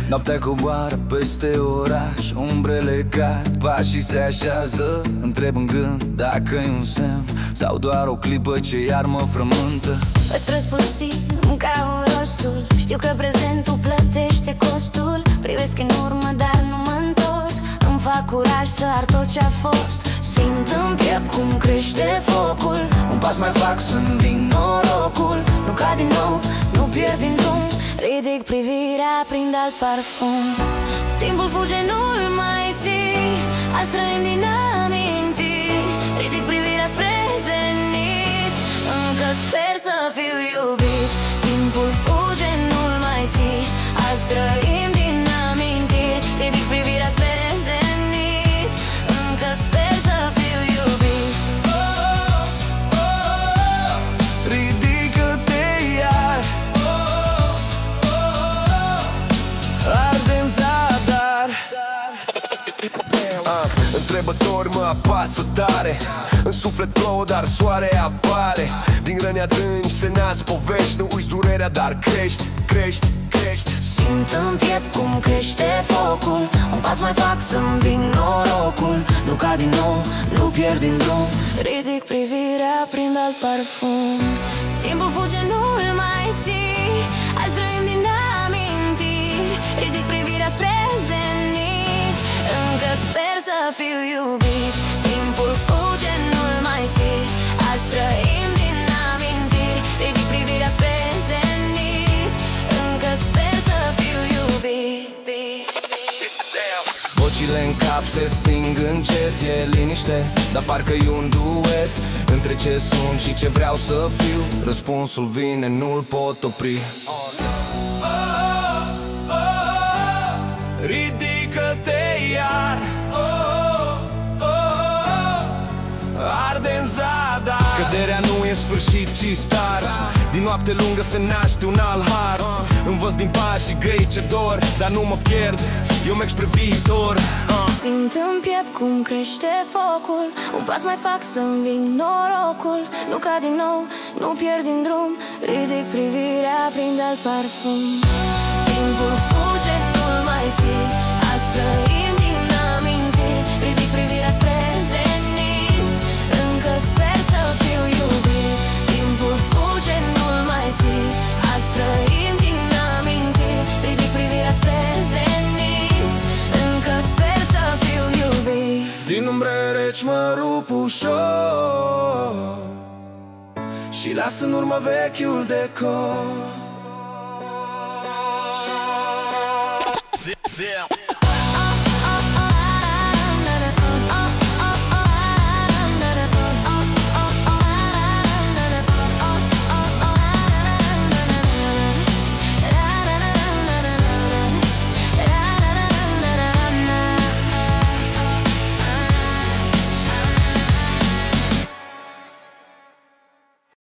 Noaptea coboară peste oraș, umbrele cad, pașii se așează. Întreb în gând dacă-i un semn sau doar o clipă ce iar mă frământă. Pe străzi pustii, îmi caut rostul. Știu că prezentul plătește costul. Privesc în urmă, dar nu mă întorc. Îmi fac curaj să ard tot ce-a fost. Simt în piept cum crește focul. Un pas mai fac să-mi vin norocul. Nu cad din nou, nu pierd din drum. Ridic privirea, prind alt parfum. Timpul fuge, nu-l mai ții. Azi trăim din amintiri. Ridic privirea spre zenit. Încă sper să fiu iubit. Timpul fuge, nu-l mai ții. Azi trăim din amintiri. Ridic privirea spre zenit. Încă sper să fiu iubit. Ridică-te iar, arde în zadar. Întrebători mă apasă tare. În suflet plouă, dar soare apare. Din răni adânci se nasc povești. Nu uiți durerea, dar crești, crești, crești. Simt în piept cum crește focul. Un pas mai fac să-mi vin norocul. Nu cad din nou, nu pierd din drum. Ridic privirea, prind alt parfum. Timpul fuge, nu-l mai ții. Azi trăim din amintiri. Ridic privirea spre zenit. Încă sper să fiu iubit. Timpul fuge, nu-l mai ții. Azi trăim din amintiri. Ridic privirea spre zenit. Încă sper să fiu iubit. Vocile în cap se sting încet, e liniște, dar parcă-i un duet între ce sunt și ce vreau să fiu. Răspunsul vine, nu-l pot opri. Ridică-te iar, arde în zadar. Căderea nu e sfârșit, ci start. Din noapte lungă se naște un alt hart. Învăț din pașii grei ce dor, dar nu mă pierd, eu merg spre viitor. Simt în piept cum crește focul. Un pas mai fac să-mi vin norocul. Nu cad din nou, nu pierd din drum. Ridic privirea, prind alt parfum. Timpul fuge, nu-l mai ții. Azi trăim din amintiri. Ridic privirea spre zenit. Încă sper să fiu iubit. Timpul fuge, nu-l mai ții. Azi trăim din amintiri. Ridic privirea spre zenit. Încă sper să fiu iubit. Din umbre reci mă rup ușor și las în urmă vechiul decor.